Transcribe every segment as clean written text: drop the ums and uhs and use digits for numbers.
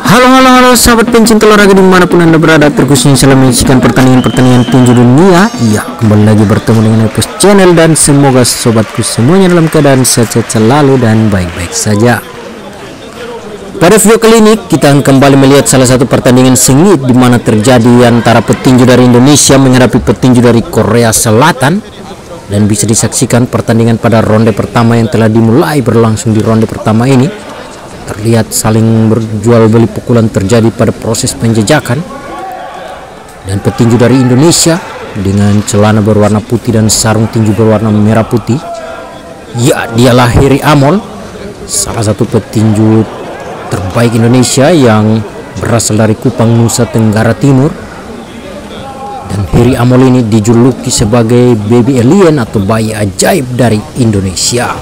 Halo sahabat pencinta olahraga dimanapun anda berada, terkhususnya salam menyaksikan pertandingan tinju dunia. Ya, kembali lagi bertemu dengan Epos Channel dan semoga sobatku semuanya dalam keadaan sehat selalu dan baik-baik saja. Pada video kali ini kita akan kembali melihat salah satu pertandingan sengit di mana terjadi antara petinju dari Indonesia menghadapi petinju dari Korea Selatan, dan bisa disaksikan pertandingan pada ronde pertama yang telah dimulai berlangsung di ronde pertama ini. Terlihat saling berjual beli pukulan terjadi pada proses penjajakan, dan petinju dari Indonesia dengan celana berwarna putih dan sarung tinju berwarna merah putih, ya dialah Heri Amol, salah satu petinju terbaik Indonesia yang berasal dari Kupang, Nusa Tenggara Timur. Dan Heri Amol ini dijuluki sebagai baby alien atau bayi ajaib dari Indonesia.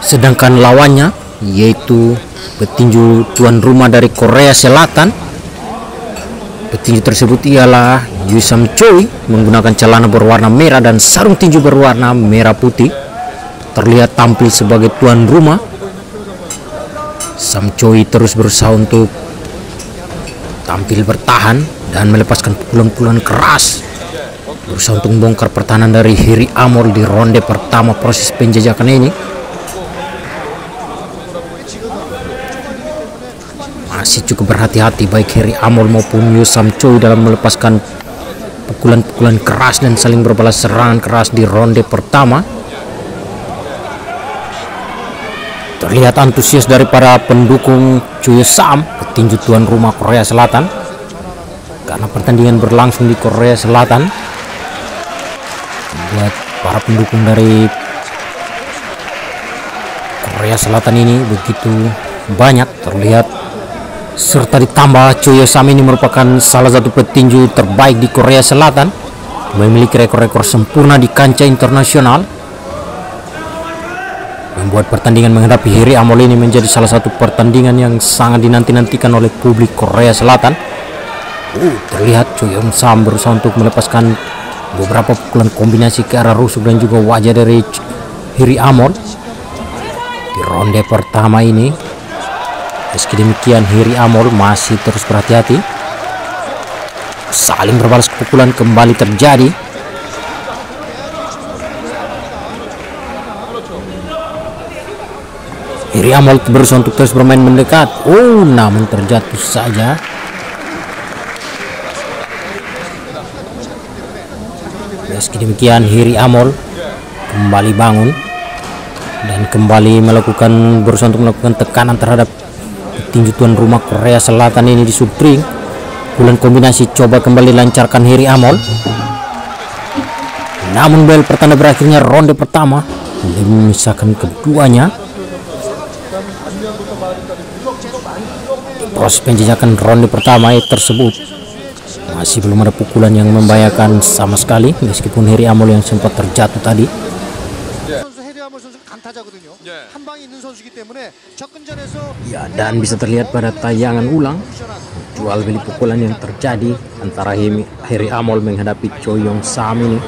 Sedangkan lawannya yaitu petinju tuan rumah dari Korea Selatan. Petinju tersebut ialah Yoo Sam Choi, menggunakan celana berwarna merah dan sarung tinju berwarna merah putih. Terlihat tampil sebagai tuan rumah. Sam Choi terus berusaha untuk tampil bertahan dan melepaskan pukulan-pukulan keras, berusaha untuk membongkar pertahanan dari Heri Amol di ronde pertama proses penjajakan ini. Masih cukup berhati-hati baik Heri Amol maupun Yoo Sam Choi dalam melepaskan pukulan-pukulan keras dan saling berbalas serangan keras di ronde pertama. Terlihat antusias dari para pendukung Choi Sam, petinju tuan rumah Korea Selatan, karena pertandingan berlangsung di Korea Selatan. Buat para pendukung dari Korea Selatan ini begitu banyak terlihat, serta ditambah Choi Sam ini merupakan salah satu petinju terbaik di Korea Selatan, memiliki rekor-rekor sempurna di kancah internasional, membuat pertandingan menghadapi Heri Amol ini menjadi salah satu pertandingan yang sangat dinanti-nantikan oleh publik Korea Selatan. Terlihat Choi Sam berusaha untuk melepaskan beberapa pukulan kombinasi ke arah rusuk dan juga wajah dari Heri Amol di ronde pertama ini. Meski demikian Heri Amol masih terus berhati-hati. Saling berbalas pukulan kembali terjadi. Heri Amol berusaha untuk terus bermain mendekat. Namun terjatuh saja. Meski demikian Heri Amol kembali bangun dan kembali berusaha untuk melakukan tekanan terhadap petinju tuan rumah Korea Selatan ini di subring. Pukulan kombinasi coba kembali lancarkan Heri Amol, namun bel pertanda berakhirnya ronde pertama belum memisahkan keduanya. Di proses penjajakan ronde pertama tersebut masih belum ada pukulan yang membahayakan sama sekali, meskipun Heri Amol yang sempat terjatuh tadi. Ya, dan bisa terlihat pada tayangan ulang jual beli pukulan yang terjadi antara Heri Amol menghadapi Choi Sam ini.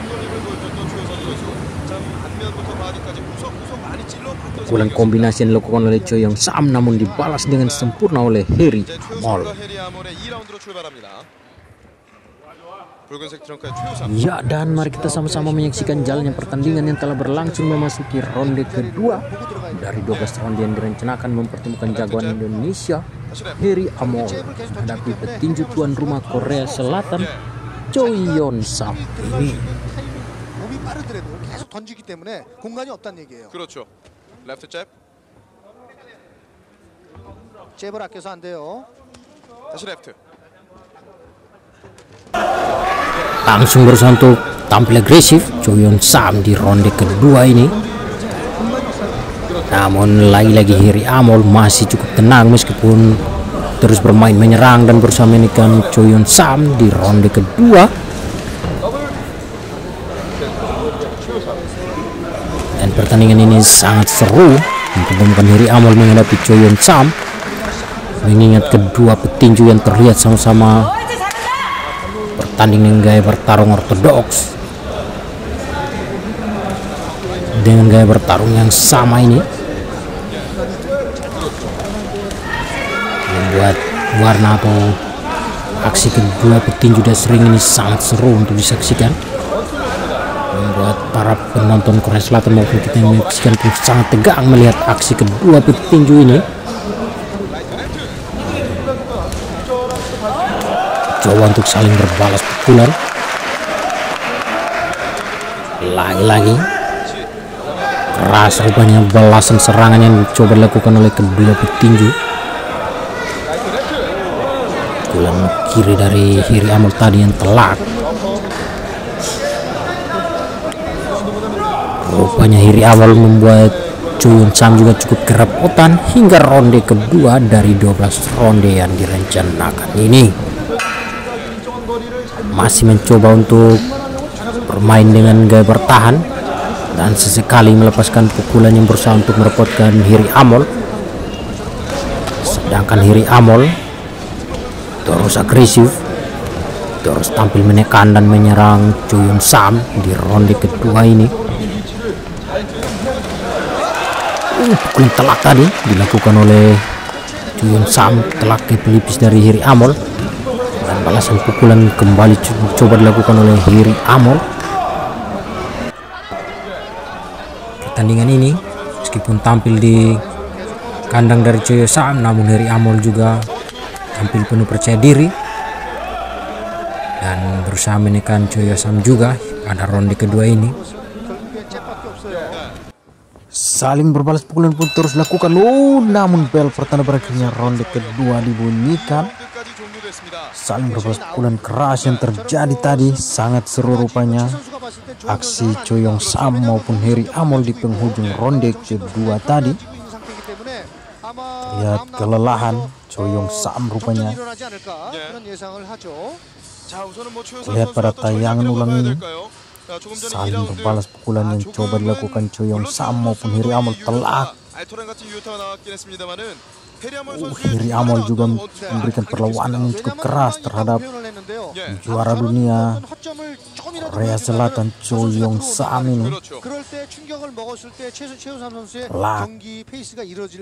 Pukulan kombinasi yang dilakukan oleh Choi Sam namun dibalas dengan sempurna oleh Heri Amol. Ya, dan mari kita sama-sama menyaksikan jalannya pertandingan yang telah berlangsung memasuki ronde kedua dari 12 ronde yang direncanakan mempertemukan jagoan Indonesia Heri Amol menghadapi petinju tuan rumah Korea Selatan Choi Sam ini. Left jab. 잽을 아껴서 안 돼요. 다시 left. Langsung berusaha untuk tampil agresif Choi Sam di ronde kedua ini. Namun lagi-lagi Heri Amol masih cukup tenang meskipun terus bermain menyerang dan berusaha menekan Choi Sam di ronde kedua. Dan pertandingan ini sangat seru mempertemukan Heri Amol menghadapi Choi Sam, mengingat kedua petinju yang terlihat sama-sama bertanding dengan gaya bertarung ortodoks. Dengan gaya bertarung yang sama ini, membuat warna atau aksi kedua petinju Dasring ini sangat seru untuk disaksikan, membuat para penonton Korea Selatan maupun kita yang menyaksikan pun sangat tegang melihat aksi kedua petinju ini. Coba untuk saling berbalas pukulan. Lagi-lagi keras rupanya balasan serangan yang coba dilakukan oleh kedua petinju. Pukulan kiri dari Hiri Amol tadi yang telak. Rupanya Hiri Amol membuat Choi Yong Sam juga cukup kerepotan hingga ronde kedua dari 12 ronde yang direncanakan ini. Masih mencoba untuk bermain dengan gaya bertahan dan sesekali melepaskan pukulan yang berusaha untuk merepotkan Hiri Amol. Sedangkan Hiri Amol terus agresif, terus tampil menekan dan menyerang Choi Yong Sam di ronde kedua ini. Pukulan telak tadi dilakukan oleh Choi Yong Sam, telak ke pelipis dari Hiri Amol, dan balasan pukulan kembali coba dilakukan oleh Hiri Amol. Pertandingan ini meskipun tampil di kandang dari Choi Yong Sam, namun Hiri Amol juga tampil penuh percaya diri dan berusaha menekan Choi Yong Sam juga pada ronde kedua ini. Saling berbalas pukulan pun terus dilakukan. Namun bel pertanda berakhirnya ronde kedua dibunyikan. Saling berbalas pukulan keras yang terjadi tadi sangat seru rupanya aksi Choi Yong Sam maupun Hiri Amol di penghujung ronde kedua tadi. Terlihat kelelahan Choi Yong Sam rupanya. Lihat pada tayangan ulang ini, saling berbalas pukulan yang coba dilakukan Choi Yong Sam maupun Hiri Amol telak. Hiri Amol juga memberikan perlawanan yang cukup keras terhadap juara dunia Korea Selatan Choi Yong Sam ini. Telak,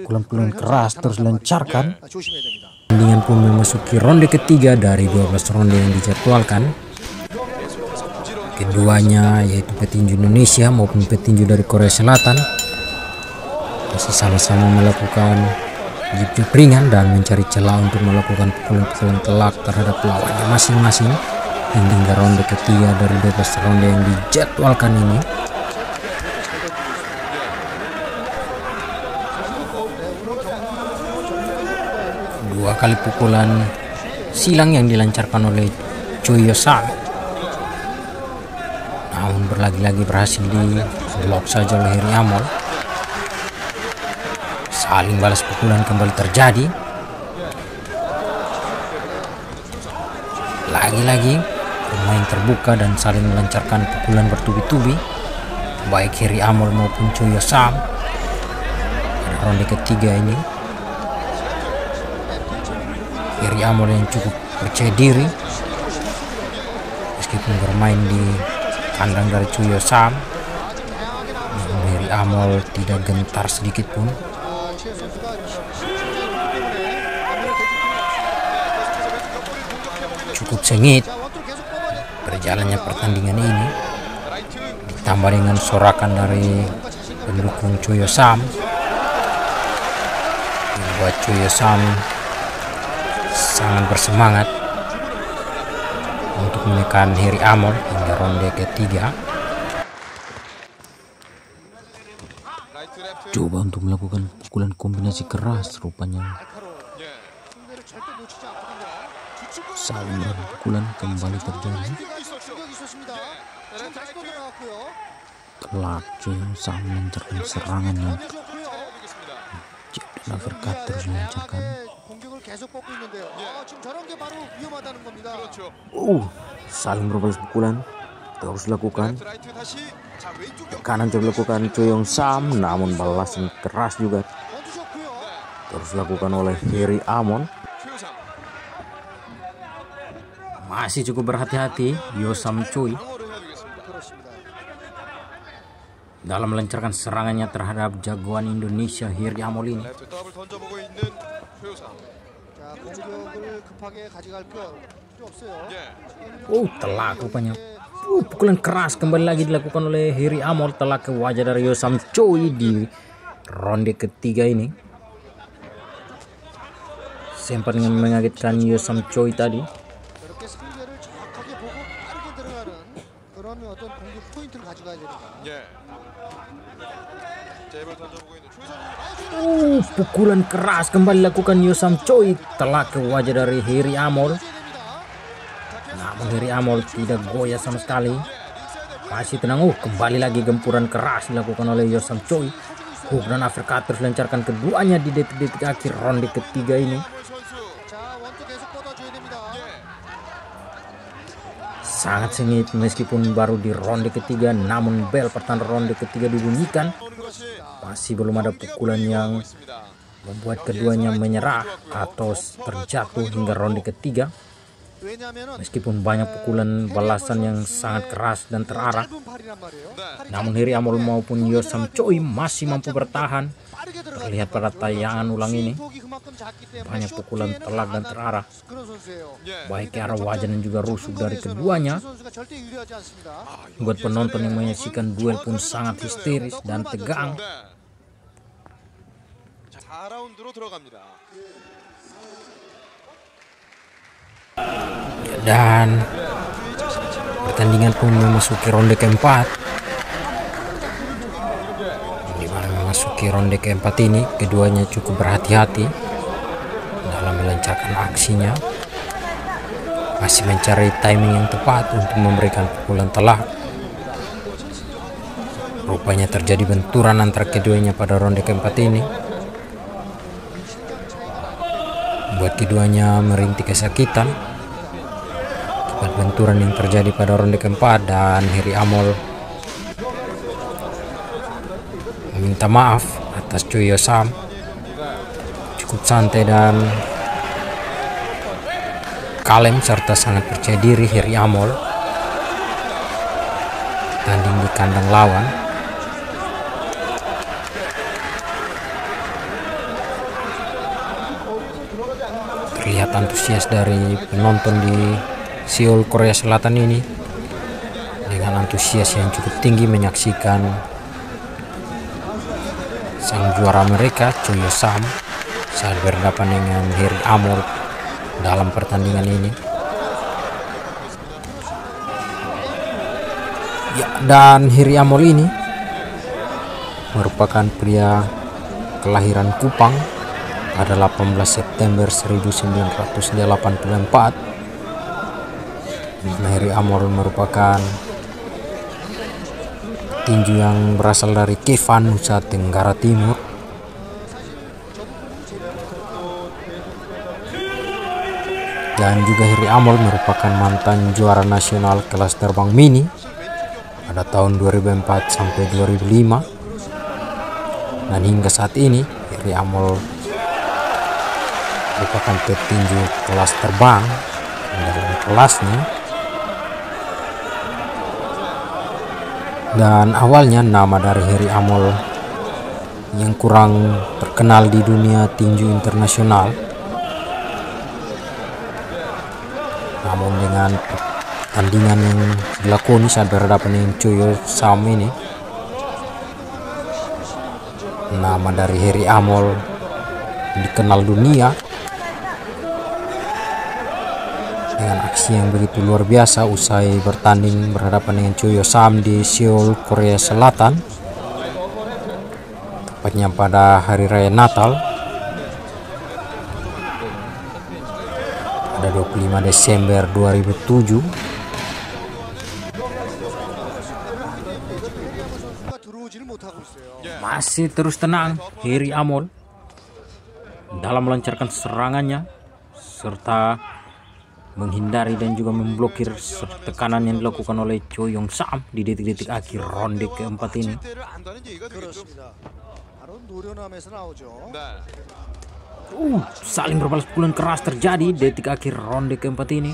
pukulan-pukulan keras terus dilancarkan. Pertandingan pun memasuki ronde ketiga dari 12 ronde yang dijadwalkan. Keduanya yaitu petinju Indonesia maupun petinju dari Korea Selatan masih sama-sama melakukan jip-jip ringan dan mencari celah untuk melakukan pukulan-pukulan telak terhadap lawannya masing-masing hingga ronde ketiga dari 12 ronde yang dijadwalkan ini. Dua kali pukulan silang yang dilancarkan oleh Choi Yong Sam, namun berlagi-lagi berhasil di blok saja oleh Hiri Amol. Saling balas pukulan kembali terjadi. Lagi-lagi pemain terbuka dan saling melancarkan pukulan bertubi-tubi baik Hiri Amol maupun Choi Yong Sam pada ronde ketiga ini. Hiri Amol yang cukup percaya diri meskipun bermain di kandang dari Choi Yong Sam, Hiri Amol tidak gentar sedikit pun. Cukup sengit berjalannya pertandingan ini, ditambah dengan sorakan dari pendukung Choi Yong Sam, membuat Choi Yong Sam sangat bersemangat untuk menekan Hiri Amol hingga ronde ketiga. Coba untuk melakukan pukulan kombinasi keras rupanya. Saling beradu pukulan kembali terjadi. Telak Choi Yong Sam melancarkan serangannya. Dan uppercut terus melancarkan. Saling berbalas pukulan terus dilakukan. Kanan coba dilakukan Choi Yong Sam, namun balasan keras juga terus dilakukan oleh Hiri Amol. Masih cukup berhati-hati Yong Sam Choi dalam melancarkan serangannya terhadap jagoan Indonesia Hiri Amol ini. 자, 공격을 급하게 가져갈 필요 없어요. Telak rupanya. Pukulan keras kembali lagi dilakukan oleh Hiri Amol, telak ke wajah dari Yosam Choi di ronde ketiga ini. Sempat dengan mengagetkan Yosam Choi tadi. 이렇게 상대를 정확하게 보고 빠르게 들어가는 그런 어떤 공격 포인트를 가져가야 됩니다. Pukulan keras kembali dilakukan Yosam Choi, telak ke wajah dari Hiri Amol. Namun Hiri Amol tidak goyah sama sekali, masih tenang. Kembali lagi gempuran keras dilakukan oleh Yosam Choi. Hook dan uppercut terus lancarkan keduanya di detik-detik akhir ronde ketiga ini. Sangat sengit meskipun baru di ronde ketiga, namun bel pertanda ronde ketiga dibunyikan. Masih belum ada pukulan yang membuat keduanya menyerah atau terjatuh hingga ronde ketiga. Meskipun banyak pukulan balasan yang sangat keras dan terarah, namun Hiri Amol maupun Yosam Choi masih mampu bertahan. Terlihat pada tayangan ulang ini, banyak pukulan telak dan terarah, baik ke arah wajah dan juga rusuk dari keduanya. Buat penonton yang menyaksikan duel pun sangat histeris dan tegang. Dan pertandingan pun memasuki ronde keempat. Di mana memasuki ronde keempat ini, keduanya cukup berhati-hati dalam melancarkan aksinya. Masih mencari timing yang tepat untuk memberikan pukulan telak. Rupanya terjadi benturan antara keduanya pada ronde keempat ini, buat keduanya merintih kesakitan. Benturan yang terjadi pada ronde keempat, dan Hiri Amol meminta maaf atas Choi Yosam. Cukup santai dan kalem serta sangat percaya diri Hiri Amol tanding di kandang lawan. Terlihat antusias dari penonton di Seoul, Korea Selatan ini, dengan antusias yang cukup tinggi menyaksikan sang juara mereka Choi Yosam saat berhadapan dengan Hiri Amol dalam pertandingan ini. Ya, dan Hiri Amol ini merupakan pria kelahiran Kupang pada 18 September 1984. Hiri Amol merupakan tinju yang berasal dari Kevan, Nusa Tenggara Timur. Dan juga Hiri Amol merupakan mantan juara nasional kelas terbang mini pada tahun 2004 sampai 2005. Dan hingga saat ini Hiri Amol merupakan petinju kelas terbang dalam kelasnya. Dan awalnya nama dari Hiri Amol yang kurang terkenal di dunia tinju internasional, namun dengan pertandingan yang dilakoni saat berhadapan dengan Choi Yosam ini, nama dari Hiri Amol dikenal dunia dengan aksi yang begitu luar biasa usai bertanding berhadapan dengan Choi Yosam di Seoul, Korea Selatan, tepatnya pada hari raya Natal pada 25 Desember 2007. Masih terus tenang Hiri Amol dalam melancarkan serangannya serta menghindari dan juga memblokir tekanan yang dilakukan oleh Choi Yosam di detik-detik akhir ronde keempat ini. Saling berbalas pukulan keras terjadi detik akhir ronde keempat ini.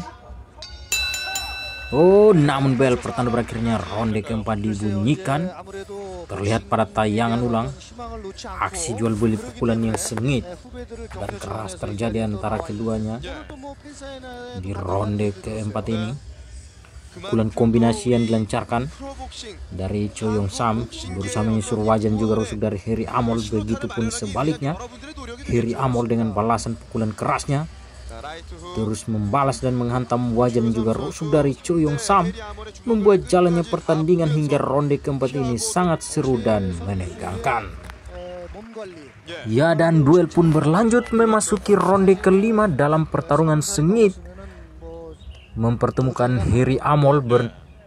Oh, namun bel pertanda berakhirnya ronde keempat dibunyikan. 아무래도 Terlihat pada tayangan ulang 희망을 놓지 aksi 않고 jual beli pukulan yang sengit 후배들을 dan 격려 keras 차원에서 terjadi antara keduanya 또뭐 팬사인회 di ronde keempat ini. Pukulan kombinasi yang dilancarkan dari Choi Yong Sam berusaha menyusur wajan juga rusuk dari Heri Amol, begitupun sebaliknya. Heri Amol dengan balasan pukulan kerasnya terus membalas dan menghantam wajan juga rusuk dari Choi Yong Sam, membuat jalannya pertandingan hingga ronde keempat ini sangat seru dan menegangkan. 몸 관리 Ya, dan duel pun berlanjut memasuki ronde kelima dalam pertarungan sengit mempertemukan Heri Amol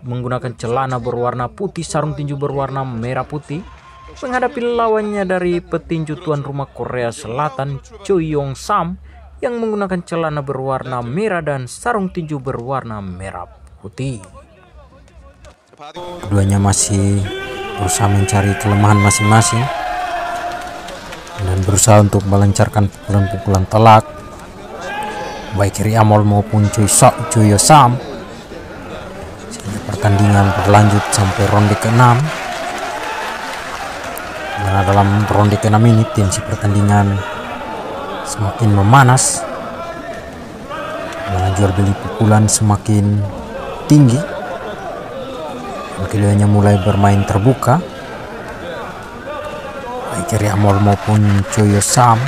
menggunakan celana berwarna putih, sarung tinju berwarna merah putih, menghadapi lawannya dari petinju tuan rumah Korea Selatan Choi Yong Sam yang menggunakan celana berwarna merah dan sarung tinju berwarna merah putih. Keduanya masih berusaha mencari kelemahan masing-masing dan berusaha untuk melancarkan pukulan-pukulan telak baik Heri Amol maupun Choi Yong Sam, sehingga pertandingan berlanjut sampai ronde ke-6. Karena dalam ronde ke-6 ini tensi pertandingan semakin memanas, dan jual beli pukulan semakin tinggi, dan keduanya mulai bermain terbuka. Baik Heri Amol maupun Choi Yong Sam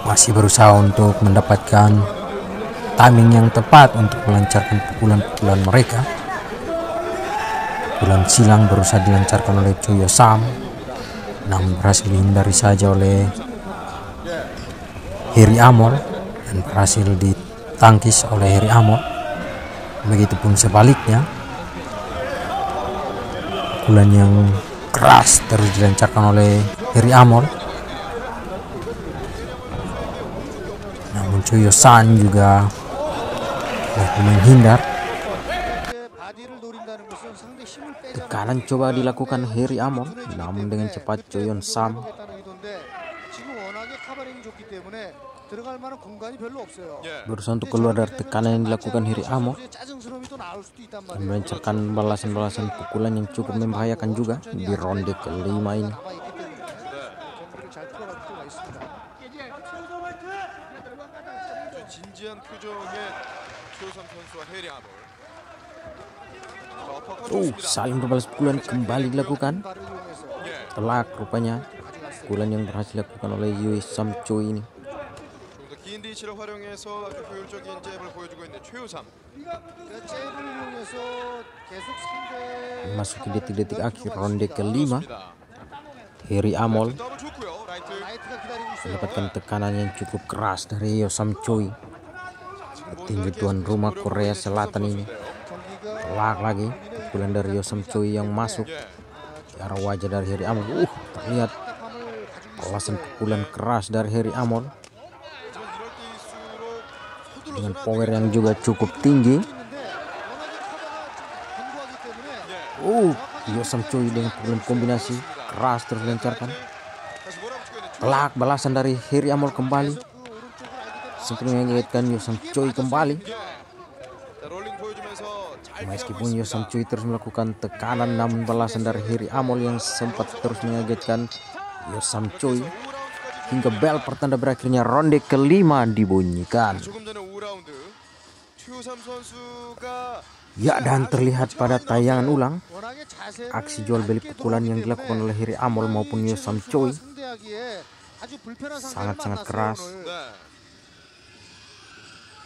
masih berusaha untuk mendapatkan timing yang tepat untuk melancarkan pukulan-pukulan mereka. Pukulan silang berusaha dilancarkan oleh Choi Yong Sam, namun berhasil dihindari saja oleh Heri Amol dan berhasil ditangkis oleh Heri Amol. Begitupun sebaliknya, pukulan yang keras terus dilancarkan oleh Heri Amol, namun Choi Yong Sam juga menghindar. 바디를 노린다는 것은 상대 힘을 빼자는 Tekanan coba dilakukan Heri Amol, namun dengan cepat Choi Yong Sam 겠다는 의도인데 지금 워낙에 카바링이 좋기 때문에 들어갈 만한 공간이 별로 없어요. berusaha untuk keluar dari tekanan yang dilakukan Heri Amol 짜증스러움이 또 나올 수도 있단 dan 말이에요. melancarkan balasan-balasan pukulan yang cukup membahayakan juga di ronde kelima ini. 나와 있기 때문에 경기를 잘 풀어갈 필요가 있습니다. 진지한 표정의 최우삼 선수와 해리 아몰. Saling berbalas pukulan kembali dilakukan. 발을 이용해서 Telak rupanya pukulan yang berhasil dilakukan oleh Yoi Sam Choi ini. 좀더 긴 리치를 활용해서 아주 효율적인 잽을 보여주고 있는 최우삼. 그 잽을 이용해서 계속 상대 Memasuki detik-detik akhir ronde kelima, Heri Amol 더블 좋고요. 라이트. 라이트가 기다리고 있어요. mendapatkan tekanan yang cukup keras dari Yoi Sam Choi, petinju tuan rumah Korea Selatan ini. 경기가 Telak lagi pukulan dari Yoi Sam Choi yang masuk ke arah wajah dari Heri Amol. Terlihat 답답함을 가지고 balasan pukulan keras dari Heri Amol 하지만 이럴 때일수록 서둘러서는 dengan 안 power 되겠죠. yang juga cukup tinggi. 있는데 워낙에 카바가 좀 견고하기 때문에 Yoi Sam Choi dengan pukulan kombinasi keras terus dilancarkan. 다시 몰아붙이고 있는 최우삼. Telak balasan dari Heri Amol kembali, 그 오른쪽을 알기 때문에 sempat mengagetkan Yoi Sam Choi kembali. 자, 롤링 보여주면서 잘 Meskipun Yoi Sam Choi terus melakukan tekanan, namun balasan dari Heri Amol yang sempat terus mengagetkan Yoi Sam Choi hingga bel pertanda berakhirnya ronde kelima dibunyikan. 조금 전에 5라운드 최우삼 선수가 Ya, dan terlihat pada tayangan ulang 워낙에 자세를 aksi jual beli pukulan yang dilakukan oleh Heri Amol maupun Yoi Sam Choi 상대하기에 아주 불편한 sangat-sangat 상대를 keras. 만났어요, 오늘. 네.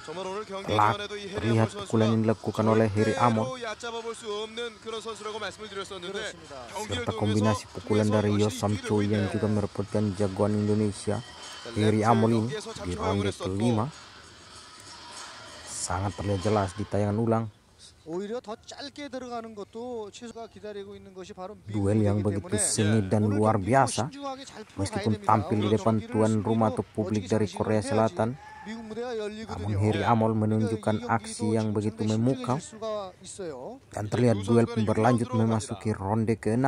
정말 오늘 경기 Telak 전에도 이 terlihat 해리 pukulan yang dilakukan oleh Heri Amol 얕잡아 볼 수 없는 그런 선수라고 말씀을 드렸었는데 그렇습니다. 경기를 serta 통해서 kombinasi pukulan dari Yoi Sam Choi yang juga merebutkan jagoan Indonesia Heri Amol ini di ronde kelima sangat terlihat jelas di tayangan ulang. 오히려 더 짧게 들어가는 것도 최수가 기다리고 있는 것이 바로 Duel yang begitu sengit dan 오늘 luar 경기도 biasa, 신중하게 잘 풀어가야 meskipun 됩니다. tampil di 오늘 depan 경기를 tuan rumah atau 스피드로 publik 멋지게 dari 진행을 Korea 해야지 Selatan, 미국 무대가 열리거든요. namun Heri Amol menunjukkan 그러니까 이 aksi 경기도 yang 지금 begitu 상당히 memukau 신중해질 수가 있어요. dan terlihat duel pun berlanjut memasuki ronde ke-6.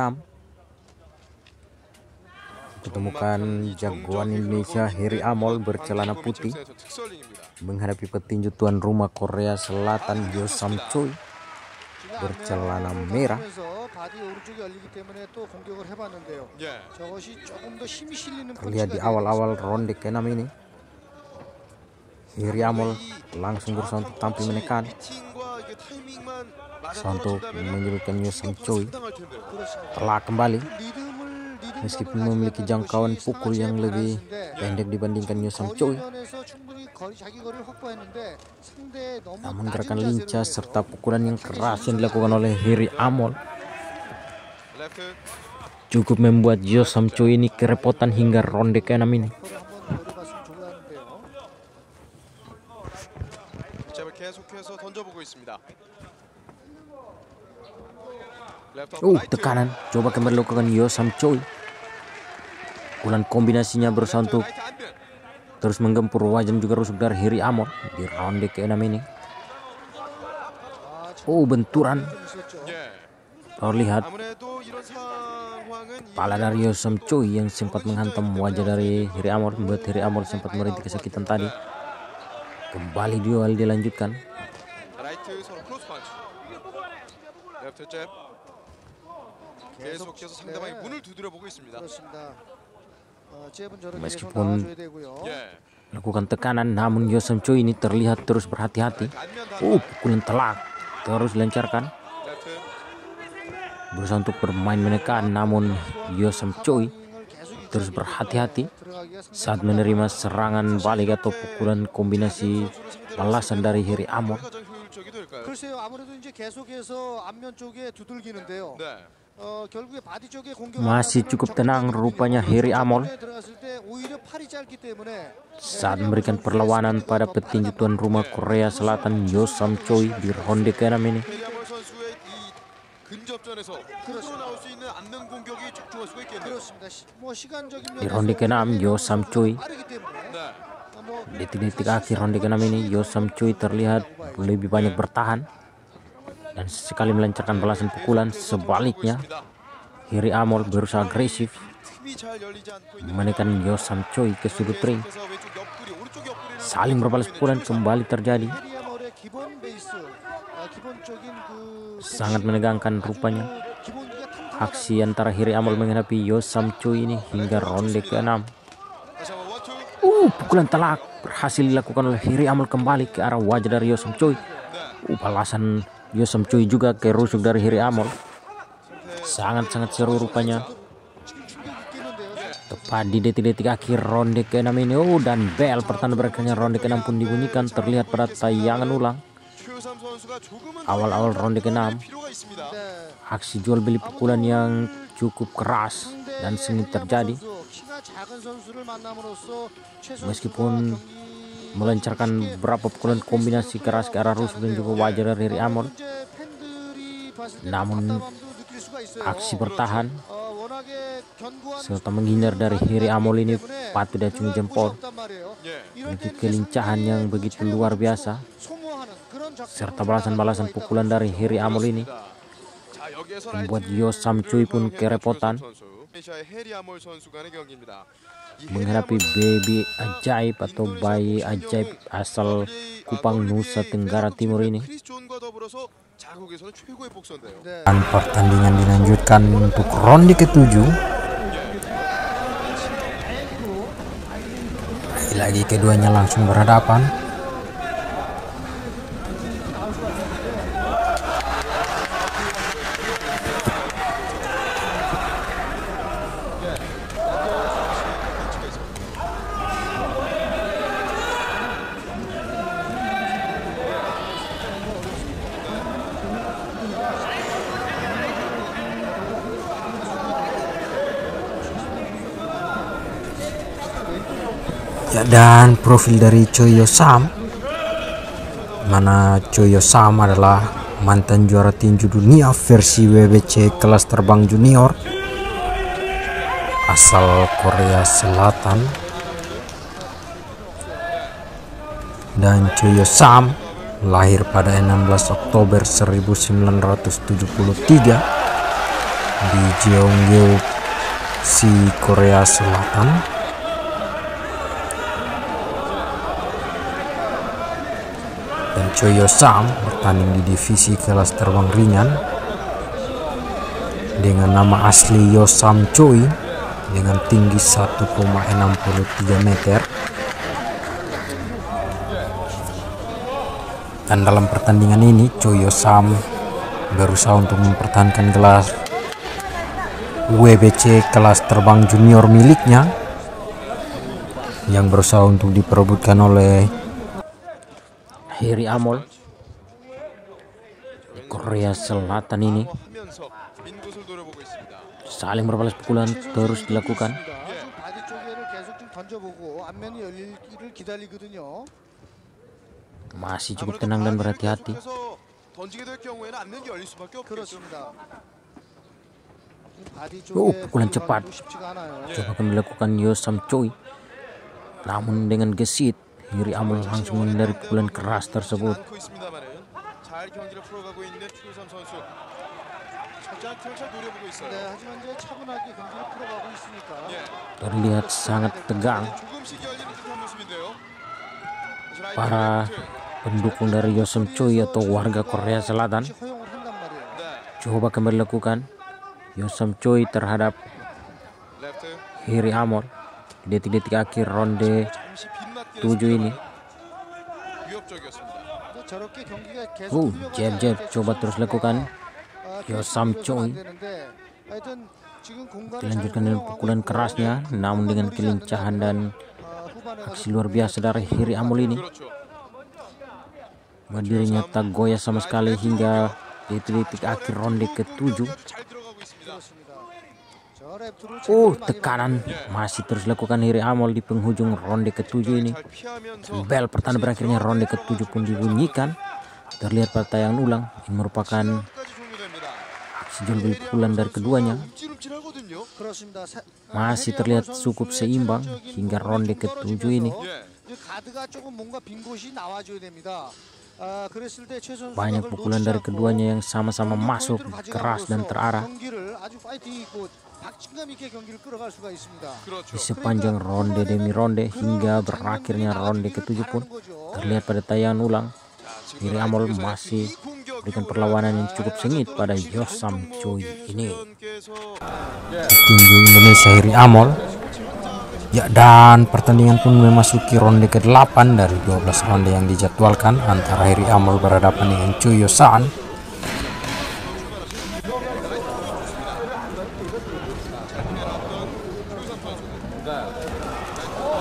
Ketemukan jagoan Indonesia Heri Amol bercelana putih 빅sek션에서 특설링입니다. menghadapi petinju tuan rumah Korea Selatan Yo Sam Choi bercelana merah. Terlihat di awal-awal ronde ke-6 ini, Hiri Amol langsung berusaha untuk tampil menekan, untuk menyebutkan Yo Sam Choi telah kembali. Meskipun memiliki jangkauan pukul yang lebih pendek dibandingkan Yo Sam Choi, namun gerakan lincah serta pukulan yang keras yang dilakukan oleh Hiri Amol cukup membuat Yo Sam Choi ini kerepotan hingga ronde ke-6 ini. Tekanan coba kembali dilakukan Yo Sam Choi. Pukulan kombinasinya berusaha untuk terus menggempur wajah juga rusuk dari Hiri Amol di ronde ke-6 ini. Benturan. Terlihat kepala dari Yo Sam Choi yang sempat menghantam wajah dari Hiri Amol, membuat Hiri Amol sempat merintih kesakitan tadi. Kembali duel dilanjutkan. Meskipun lakukan tekanan, namun Yo Sam Choi ini terlihat terus berhati-hati. Pukulan telak terus dilancarkan, berusaha untuk bermain menekan, namun Yo Sam Choi terus berhati-hati saat menerima serangan balik atau pukulan kombinasi balasan dari Hiri Amol. Masih cukup tenang rupanya Hiri Amol saat memberikan perlawanan pada petinju tuan rumah Korea Selatan Yo Sam Choi di ronde ke-6 ini. Di ronde ke-6 Yo Sam Choi, detik-detik akhir ronde ke-6 ini, Yo Sam Choi terlihat lebih banyak bertahan dan sekali melancarkan balasan pukulan. Sebaliknya Hiri Amol berusaha agresif menekan Yo Sam Choi ke sudut ring. Saling berbalas pukulan kembali terjadi. Sangat menegangkan rupanya aksi antara Hiri Amol menghadapi Yo Sam Choi ini hingga ronde ke-6. Pukulan telak berhasil dilakukan oleh Hiri Amol kembali ke arah wajah dari Yo Sam Choi. Balasan Yo Sam Choi juga ke rusuk dari Hiri Amol. Sangat-sangat seru rupanya. Tepat di detik-detik akhir ronde ke-6 ini, dan bel pertanda berakhirnya ronde ke-6 pun dibunyikan, terlihat pada tayangan ulang. Awal-awal ronde ke-6, aksi jual beli pukulan yang cukup keras dan sengit terjadi. Meskipun melancarkan beberapa pukulan kombinasi keras ke arah rusuk dan juga wajah dari Hiri Amol, namun aksi bertahan serta menghindar dari Hiri Amol ini patut diacungi jempol. Memiliki kelincahan yang begitu luar biasa serta balasan-balasan pukulan dari Hiri Amol ini membuat Yo Sam Choi pun kerepotan menghadapi baby ajaib atau bayi ajaib asal Kupang, Nusa Tenggara Timur ini. Dan pertandingan dilanjutkan untuk ronde ke-7. Lagi keduanya langsung berhadapan. Dan profil dari Choi Yo Sam, mana Choi Yo Sam adalah mantan juara tinju dunia versi WBC kelas terbang junior asal Korea Selatan. Dan Choi Yo Sam lahir pada 16 Oktober 1973 di Jeonggyo, Korea Selatan. dan Choi Yo Sam bertanding di divisi kelas terbang ringan dengan nama asli Yo Sam Choi dengan tinggi 1,63 meter. Dan dalam pertandingan ini Choi Yo Sam berusaha untuk mempertahankan gelar WBC kelas terbang junior miliknya yang berusaha untuk diperebutkan oleh Hiri Amol di Korea Selatan ini. 민곳을 노려보고 있습니다. Saling berbalas pukulan terus dilakukan. 바디 쪽에를 계속 좀 던져보고 앞면이 열리기를 기다리거든요. Masih cukup tenang dan berhati-hati. 던지게 될 경우에는 앞면이 열릴 수밖에 없겠죠. 그렇습니다. 바디 pukulan cepat. 쉽지가 않아요. Coba kami lakukan Yo Sam Choi. Namun dengan gesit, Hiri Amol langsung menghindari pukulan keras tersebut. 않고 있습니다만은 잘 경기를 풀어가고 있는 추유삼 선수. 잘 노려보고 있어요. 네, 하지만 이제 차분하게 경기를 풀어가고 있으니까. Terlihat sangat tegang. 조금씩 열리는 듯한 모습인데요. Para pendukung dari Yo Sam Choi atau warga Korea Selatan 허용을 한단 말이에요. coba kembali lakukan Yo Sam Choi terhadap 레프트 Hiri Amol di detik-detik akhir ronde 잠시 빗맞게 7 ini. 위협적이었습니다. 근데 저렇게 경기가 계속 jab coba terus lakukan Yo Sam Choi. Dilanjutkan dengan pukulan kerasnya, namun dengan kelincahan dan aksi luar biasa dari Hiri Amol ini. 그렇죠. Berdirinya tak goyah sama sekali hingga detik-detik akhir ronde ke-7. 잘 들어가고 있습니다. Tekanan masih terus dilakukan Hiri Amol di penghujung ronde ke-7 ini. 잘 피하면서 Bel pertanda berakhirnya ronde ke-7 pun dibunyikan. Terlihat pada tayangan ulang, ini merupakan 끝까지 종료됩니다. aksi jual beli pukulan dari keduanya. 움찔움찔하거든요. Masih terlihat cukup seimbang hingga ronde ke-7 ini. 예. 가드가 조금 뭔가 빈 곳이 나와줘야 됩니다. 그랬을 때 최 선수가 Banyak 그걸 pukulan 놓치지 dari 않고 keduanya yang sama-sama masuk 포인트를 keras dan 가져감으로써 terarah. 경기를 아주 파이팅 있고 박진감 있게 경기를 끌어갈 수가 있습니다. 그렇죠. Di sepanjang ronde demi ronde hingga berakhirnya ronde ke-7 pun terlihat pada tayangan ulang. Hiri Amol masih berikan perlawanan yang cukup sengit pada Yo Sam Choi ini. Tinju Indonesia Hiri Amol. Ya, dan pertandingan pun memasuki ronde ke-8 dari 12 ronde yang dijadwalkan antara Hiri Amol berhadapan dengan Choi Yo San.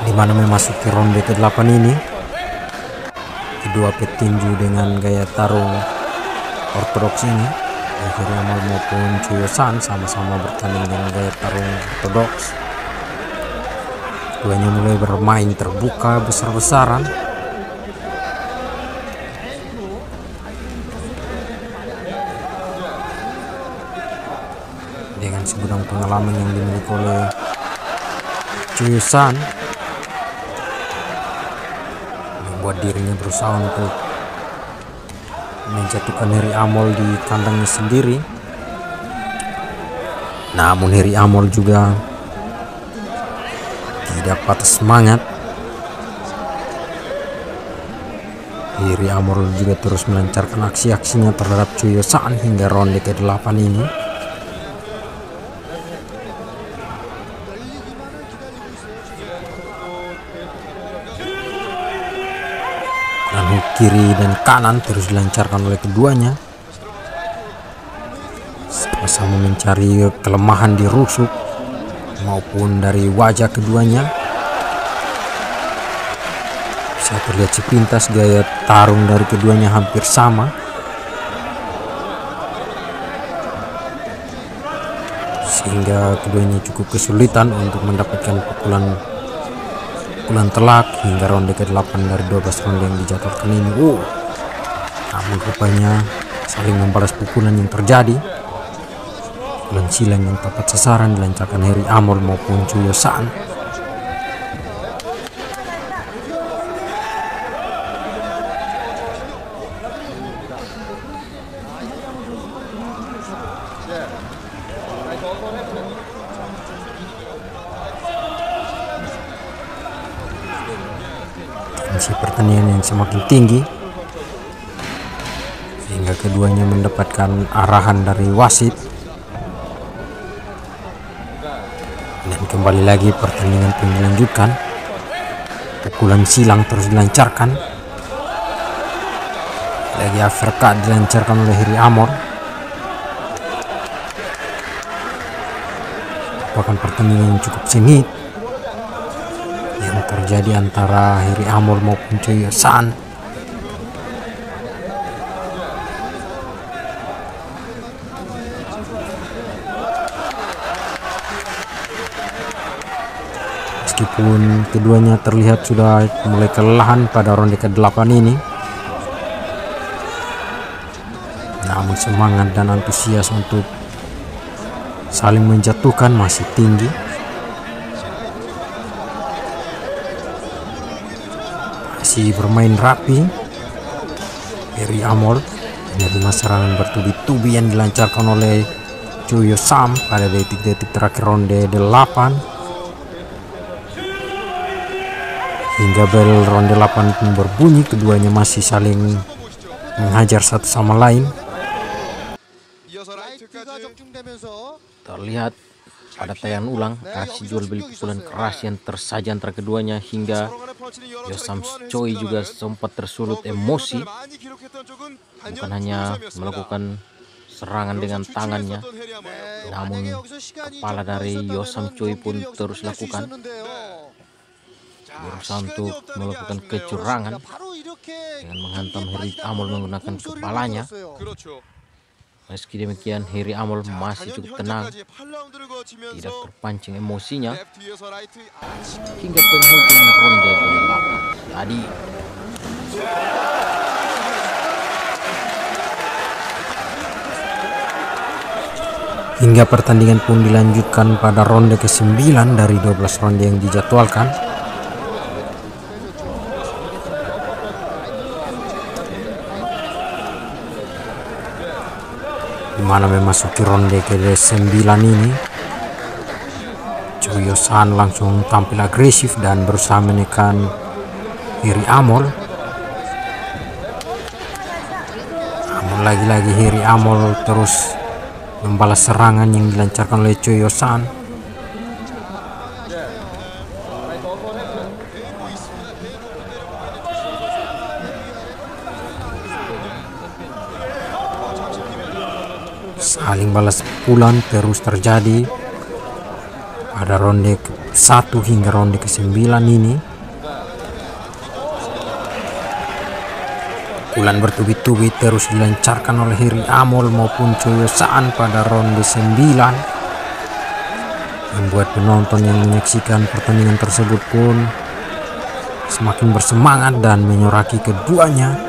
Di mana memasuki ronde ke-8 ini, kedua petinju dengan gaya tarung ortodoks ini, Hiri Amol maupun Choi Yo San, sama-sama bertanding dengan gaya tarung ortodoks. Keduanya mulai bermain terbuka besar-besaran. Dengan segudang pengalaman yang dimiliki oleh Choi Yo San, membuat dirinya berusaha untuk menjatuhkan Hiri Amol di kandangnya sendiri. Namun Hiri Amol juga tidak patah semangat. Hiri Amol juga terus melancarkan aksi-aksinya terhadap Choi Yo San hingga ronde ke-8 ini. Dan hook kiri dan kanan terus dilancarkan oleh keduanya, sama-sama mencari kelemahan di rusuk maupun dari wajah keduanya. Bisa terlihat sepintas gaya tarung dari keduanya hampir sama, sehingga keduanya cukup kesulitan untuk mendapatkan pukulan telak hingga ronde ke-8 dari 12 ronde yang dijadwalkan ini. Namun rupanya saling membalas pukulan yang terjadi. Pukulan silang yang tepat sasaran dilancarkan Hiri Amol maupun Choi Yo San. Tensi pertandingan yang semakin tinggi keduanya mendapatkan arahan dari wasit. Dan kembali lagi pertandingan pun dilanjutkan. Pukulan silang terus dilancarkan. Lagi uppercut dilancarkan oleh Heri Amor. Merupakan pertandingan yang cukup sengit yang terjadi antara Heri Amor maupun Choi Yo-san. Meskipun keduanya terlihat sudah mulai kelelahan pada ronde ke-8 ini, namun semangat dan antusias untuk saling menjatuhkan masih tinggi. Masih bermain rapi Heri Amor menerima serangan bertubi-tubi yang dilancarkan oleh Choi Yo-san pada detik-detik terakhir ronde 8. Hingga bel ronde 8 pun berbunyi, keduanya masih saling menghajar satu sama lain. Terlihat pada tayangan ulang aksi jual beli pukulan keras yang tersaji antara keduanya hingga Yo-sam Choi juga sempat tersulut emosi. Bukan hanya melakukan serangan dengan tangannya, namun kepala dari Yo-sam Choi pun terus lakukan, berusaha untuk melakukan kecurangan dengan menghantam Heri Amor menggunakan kepalanya. Meski demikian, Heri Amor masih cukup tenang, tidak terpancing emosinya hingga penghujung ronde ke-8. Jadi hingga pertandingan pun dilanjutkan pada ronde ke-9 dari 12 ronde yang dijadwalkan. Di mana memasuki ronde ke-9 ini, Choi Yo-san langsung tampil agresif dan berusaha menekan Heri Amor. Namun lagi-lagi Heri Amor terus membalas serangan yang dilancarkan oleh Choi Yo-san. Saling balas pukulan terus terjadi pada ronde ke-1 hingga ronde ke-9 ini. Pukulan bertubi-tubi terus dilancarkan oleh Heri Amor maupun Choi Yo-san pada ronde 9, membuat penonton yang menyaksikan pertandingan tersebut pun semakin bersemangat dan menyoraki keduanya.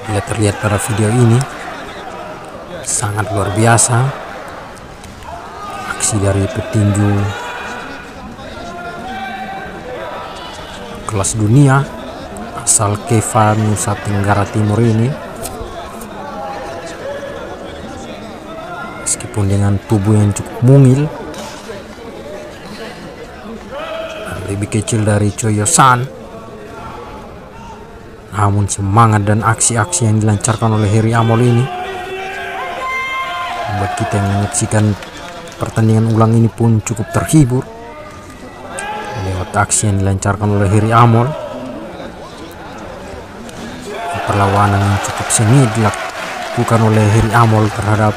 Bila terlihat pada video ini, sangat luar biasa aksi dari petinju kelas dunia asal Keva, Nusa Tenggara Timur ini. Meskipun dengan tubuh yang cukup mungil dan lebih kecil dari Choi Yo-san, namun semangat dan aksi-aksi yang dilancarkan oleh Heri Amor ini membuat kita yang menyaksikan pertandingan ulang ini pun cukup terhibur lewat aksi yang dilancarkan oleh Heri Amor. Perlawanan yang cukup sengit dilakukan oleh Heri Amor terhadap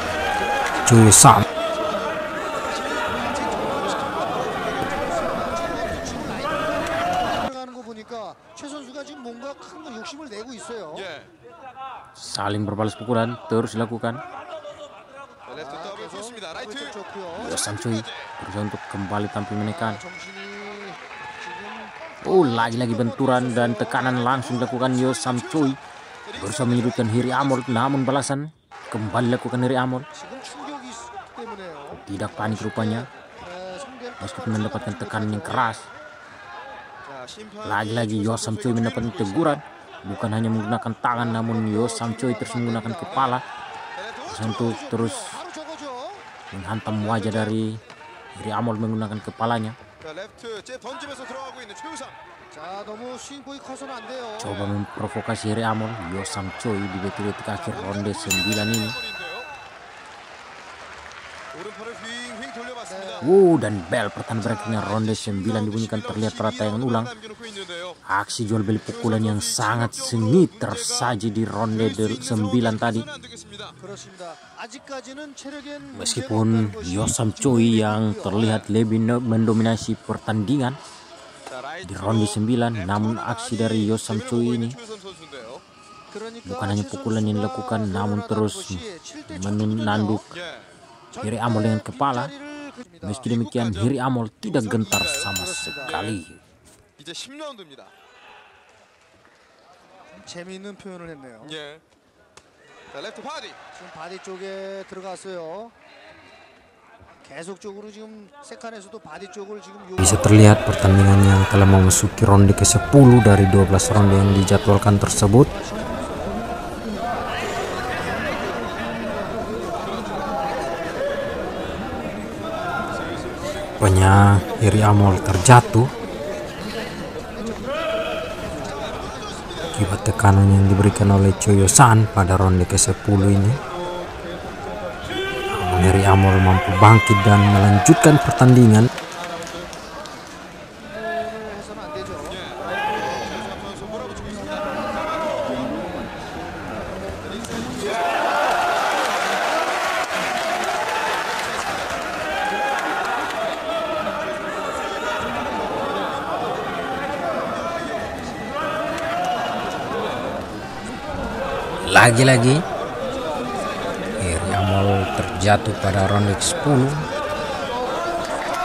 Choi Yo-san. Saling berbalas pukulan terus dilakukan. Yo-sam Choi berusaha untuk kembali tampil menekan. Lagi-lagi benturan dan tekanan langsung dilakukan Yo-sam Choi, berusaha menyudutkan Heri Amor, namun balasan kembali dilakukan Heri Amor. Tidak panik rupanya, meskipun mendapatkan tekanan yang keras. Lagi-lagi Yo-sam Choi mendapatkan teguran, bukan hanya menggunakan tangan, namun Yo-sam Choi terus menggunakan kepala untuk terus menghantam wajah dari Hiri Amol menggunakan kepalanya. 자, 레프트 제 던지면서 들어가고 있는 최우상. 자, 너무 스윙폭이 커서는 안 돼요. Coba memprovokasi Hiri Amol. Yosam Choi di detik-detik akhir ronde 9 ini. 오른팔을 휘잉휘잉 돌려봤습니다. Dan bel pertahanan berakhirnya ronde 9 dibunyikan. Terlihat pada tayangan ulang. 남겨놓고 있는데요. Aksi jual beli pukulan yang sangat sengit tersaji di ronde 9 tadi. 안 되겠습니다. 그렇습니다. 아직까지는 체력엔 Meskipun Yosam Choi yang terlihat lebih mendominasi pertandingan 자, 라이트 di ronde 9, namun aksi dari Yosam Choi ini 최우선 선수인데요. bukan hanya pukulan yang dilakukan, namun terus menanduk Hiri Amol dengan kepala. Meski demikian, Hiri Amol tidak gentar sama sekali. 이제 10라운드입니다. 재미있는 표현을 했네요. 예. 자, 레프트 바디. 지금 바디 쪽에 들어갔어요. 계속적으로 지금 세칸에서도 바디 쪽을 지금 Bisa terlihat pertandingan yang telah memasuki ronde ke-10 dari 12 ronde yang dijadwalkan tersebut. Rupanya Hiri Amol terjatuh akibat tekanan yang diberikan oleh Choyo-san pada ronde ke-10 ini. Namun Hiri Amol mampu bangkit dan melanjutkan pertandingan. 해서는 안 되죠. 선수 몰아붙이고 있습니다. Lagi-lagi Hiri Amol terjatuh pada ronde ke-10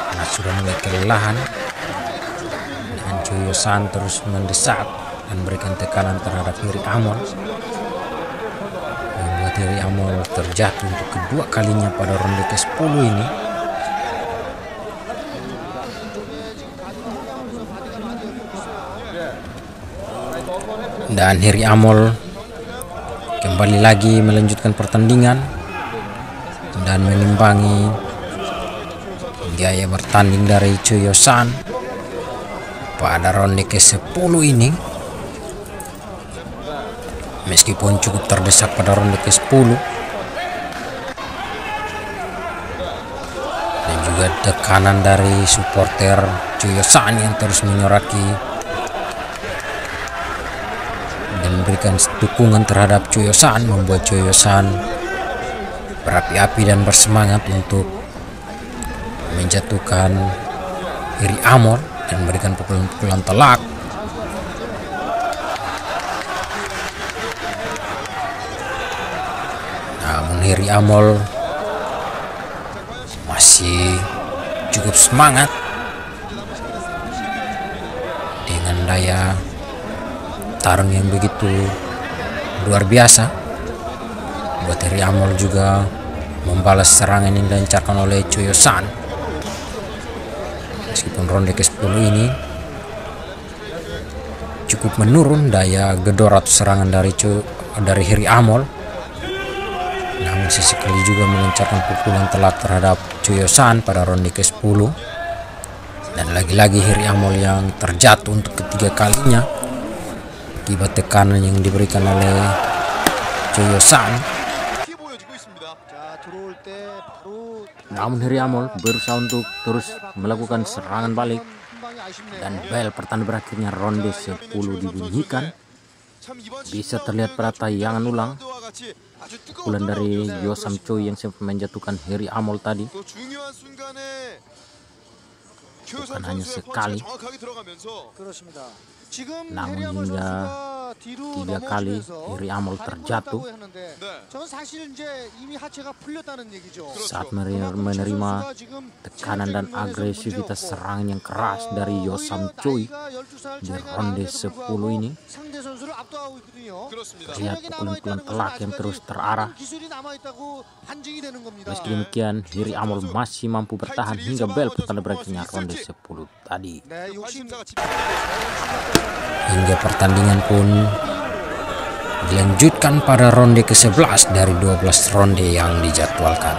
karena sudah mulai kelelahan, dan Choyo-san terus mendesak dan memberikan tekanan terhadap Hiri Amol, membuat Hiri Amol terjatuh untuk kedua kalinya pada ronde ke-10 ini. Dan Hiri Amol kembali lagi melanjutkan pertandingan dan mengimbangi gaya bertanding dari Choyo-san pada ronde ke-10 ini. Meskipun cukup terdesak pada ronde ke-10 dan juga tekanan dari supporter Choyo-san yang terus menyoraki dan memberikan dukungan terhadap Choyo-san, membuat Choyo-san berapi-api dan bersemangat untuk menjatuhkan Hiri Amol dan memberikan pukulan-pukulan telak. Namun Hiri Amol masih cukup semangat dengan daya tarung yang begitu luar biasa. Buat Hiri Amol juga membalas serangan yang dilancarkan oleh Choyo-san. Meskipun ronde ke-10 ini cukup menurun daya gedor atau serangan dari Hiri Amol, namun sesekali juga melancarkan pukulan telak terhadap Choyo-san pada ronde ke-10. Dan lagi-lagi Hiri Amol yang terjatuh untuk ketiga kalinya akibat tekanan yang diberikan oleh Choyo-san. 자, 들어올 때 바로 Namun Hiri Amol berusaha untuk terus melakukan serangan balik, 한 방이 아쉽네요. dan bel pertandingan berakhirnya ronde 10 dibunyikan. Bisa terlihat pada tayangan ulang pukulan dari Yosam Choi yang sempat menjatuhkan Hiri Amol tadi. bukan hanya sekali, 그렇습니다. 지금 namun 해리 아몰 hingga 선수가 뒤로 3 kali 넘어오면서 Hiri Amol 발이 terjatuh 뻗었다고 했는데 저는 사실 이제 이미 하체가 풀렸다는 얘기죠. saat menerima tekanan dan agresivitas serangan yang keras dari Yosam Choi di ronde 10 ini. 상대 선수를 압도하고 있거든요. Lihat pukulan-pukulan telak yang terus terarah. 기술이 남아있다고 판정이 되는 겁니다. Meski demikian, Hiri Amol masih mampu bertahan hingga bel pertanda berakhirnya ronde 10 tadi. 네, 욕심 Hingga pertandingan pun dilanjutkan pada ronde ke-11 dari 12 ronde yang dijadwalkan.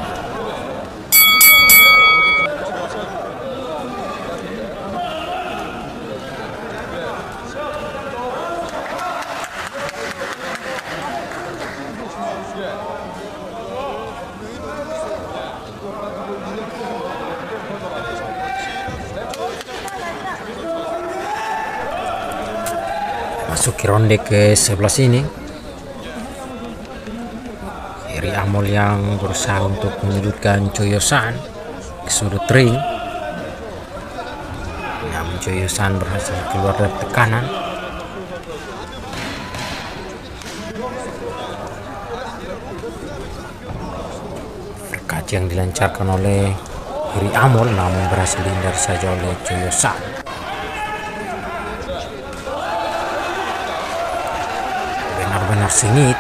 Memasuki ronde ke-11 ini, Heri Amol yang berusaha untuk menyudutkan Choi Yo-san ke sudut ring. Namun Choi Yo-san berhasil keluar dari tekanan. Berkat yang dilancarkan oleh Heri Amol namun berhasil dihindari saja oleh Choi Yo-san. Benar-benar sengit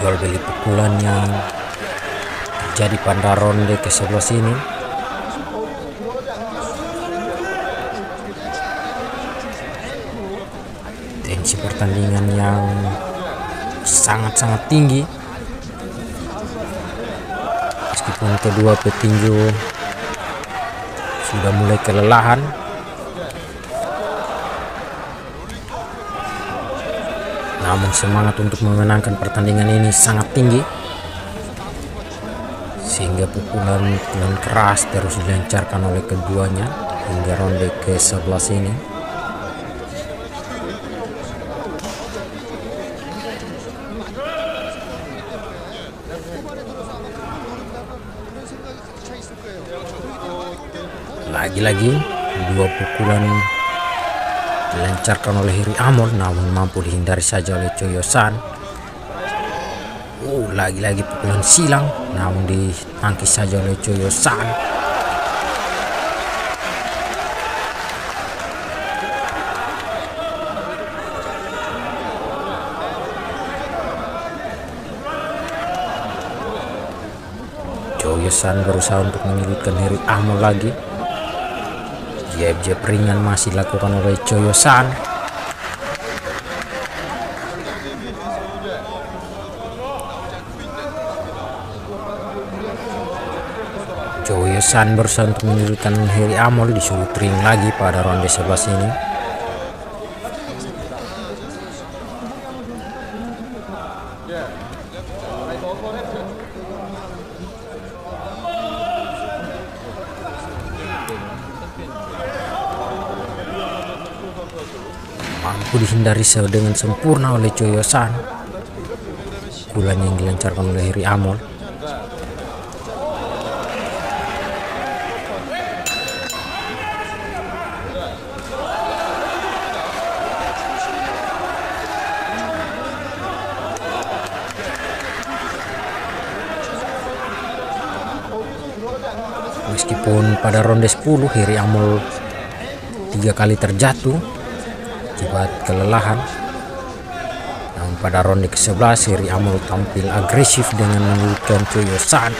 jual beli pukulan yang terjadi pada ronde ke-11 ini. Tensi pertandingan yang sangat-sangat tinggi. Meskipun kedua petinju sudah mulai kelelahan, namun semangat untuk memenangkan pertandingan ini sangat tinggi, sehingga pukulan keras terus dilancarkan oleh keduanya hingga ronde ke-11 ini. Lagi-lagi dua pukulan dilancarkan oleh Heri Amol namun mampu dihindari saja oleh Choi Yo-san. Lagi-lagi pukulan silang namun ditangkis saja oleh Choi Yo-san. Choi Yo-san berusaha untuk menyulitkan Heri Amol lagi. Jab-jab ringan masih dilakukan oleh Choi Yo-san. Choi Yo-san berusaha untuk menyulitkan Heri Amol di sudut ring lagi pada ronde 11 ini. Mampu dihindari dengan sempurna oleh Choi Yo-san. Pukulan yang dilancarkan oleh Heri Amol. Meskipun pada ronde 10 Heri Amol 3 kali terjatuh akibat kelelahan, namun pada ronde ke-11 Heri Amol tampil agresif dengan menyulitkan Choi Yo-san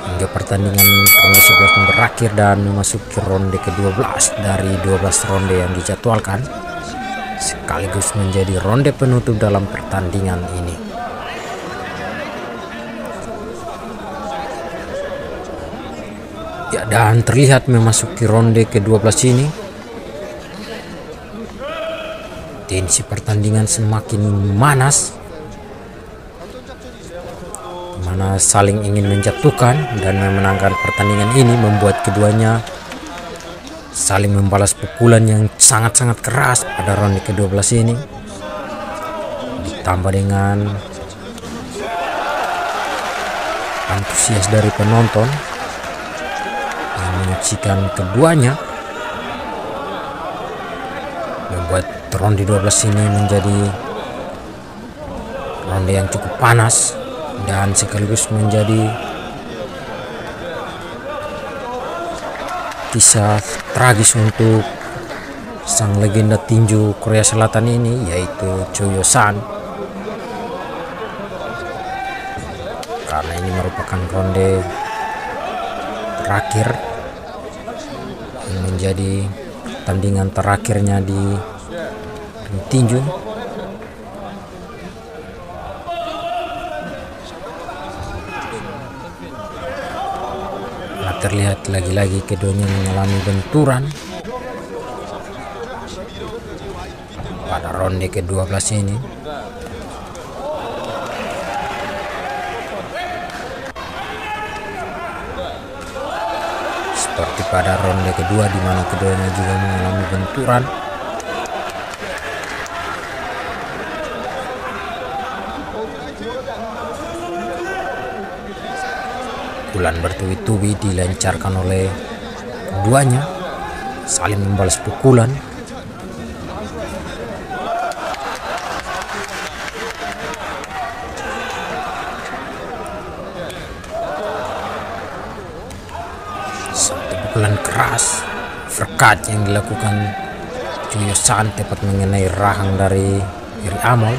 hingga pertandingan ronde 11 berakhir dan memasuki ronde ke-12 dari 12 ronde yang dijadwalkan, sekaligus menjadi ronde penutup dalam pertandingan ini. Ya, dan terlihat memasuki ronde ke-12 ini tensi pertandingan semakin memanas, mana saling ingin menjatuhkan dan memenangkan pertandingan ini, membuat keduanya saling membalas pukulan yang sangat-sangat keras pada ronde ke-12 ini. Ditambah dengan antusias dari penonton yang menyaksikan keduanya, membuat ronde 12 ini menjadi ronde yang cukup panas dan sekaligus menjadi kisah tragis untuk sang legenda tinju Korea Selatan ini, yaitu Choi Yo-san, karena ini merupakan ronde terakhir yang menjadi pertandingan terakhirnya di tinju. Nah, terlihat lagi-lagi keduanya mengalami benturan pada ronde ke-12 ini. Seperti pada ronde kedua di mana keduanya juga mengalami benturan. Pukulan bertubi-tubi dilancarkan oleh keduanya, saling membalas pukulan. Satu pukulan keras verkat yang dilakukan Choyo-san tepat mengenai rahang dari Hiri Amol.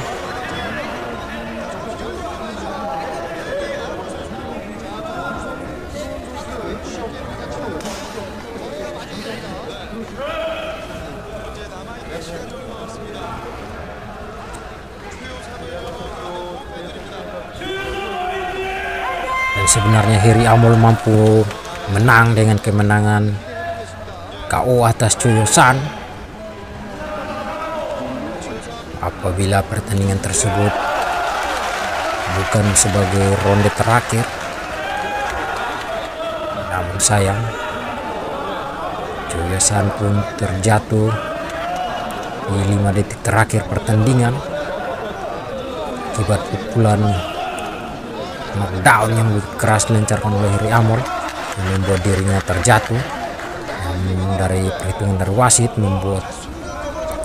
Dan sebenarnya Hiri Amol mampu menang dengan kemenangan KO atas Choyo-san apabila pertandingan tersebut bukan sebagai ronde terakhir. Namun sayang, Choyo-san pun terjatuh di 5 detik terakhir pertandingan akibat pukulan knockdown yang lebih keras dilancarkan oleh Hiri Amol yang membuat dirinya terjatuh. Namun dari perhitungan dari wasit membuat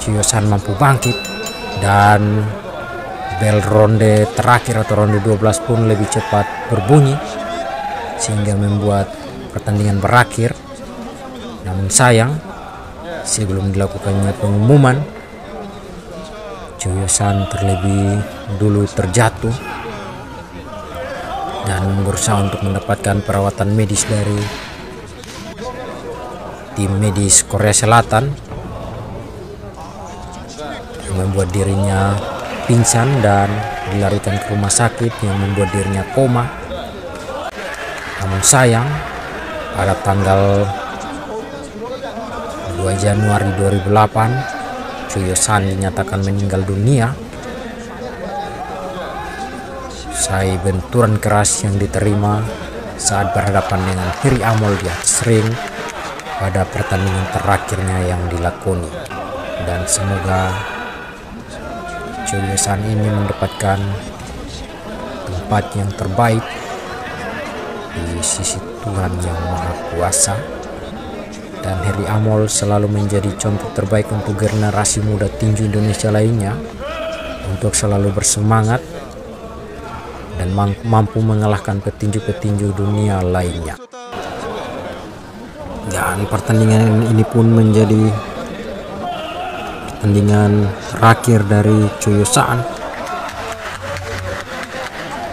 Choyo-san mampu bangkit, dan bel ronde terakhir atau ronde 12 pun lebih cepat berbunyi sehingga membuat pertandingan berakhir. Namun sayang, sebelum dilakukannya pengumuman, Choyo-san terlebih dulu terjatuh dan berusaha untuk mendapatkan perawatan medis dari tim medis Korea Selatan yang membuat dirinya pingsan dan dilarikan ke rumah sakit yang membuat dirinya koma. Namun sayang, pada tanggal 2 Januari 2008 Choyo-san dinyatakan meninggal dunia usai benturan keras yang diterima saat berhadapan dengan Hiri Amol di atas ring pada pertandingan terakhirnya yang dilakoni. Dan semoga Choyo-san ini mendapatkan tempat yang terbaik di sisi Tuhan Yang Maha Kuasa, dan Hiri Amol selalu menjadi contoh terbaik untuk generasi muda tinju Indonesia lainnya untuk selalu bersemangat dan mampu mengalahkan petinju-petinju dunia lainnya. Dan pertandingan ini pun menjadi pertandingan terakhir dari Choyo-san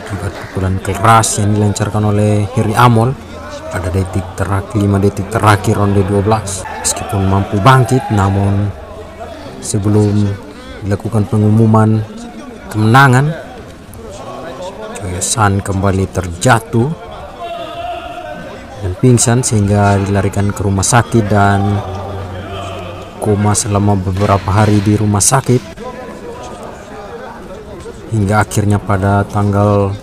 akibat pukulan keras yang dilancarkan oleh Hiri Amol pada 5 detik terakhir ronde 12. Meskipun mampu bangkit, namun sebelum dilakukan pengumuman kemenangan, Choyo-san kembali terjatuh dan pingsan sehingga dilarikan ke rumah sakit dan koma selama beberapa hari di rumah sakit hingga akhirnya pada tanggal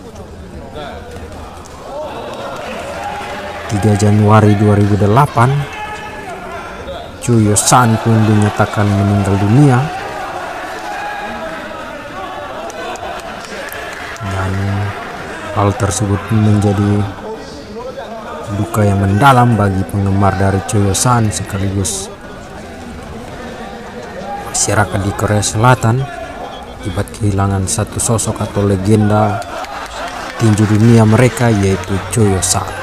3 Januari 2008 Choyo-san pun dinyatakan meninggal dunia. Dan hal tersebut menjadi duka yang mendalam bagi penggemar dari Choyo-san sekaligus masyarakat di Korea Selatan akibat kehilangan satu sosok atau legenda tinju dunia mereka, yaitu Choyo-san.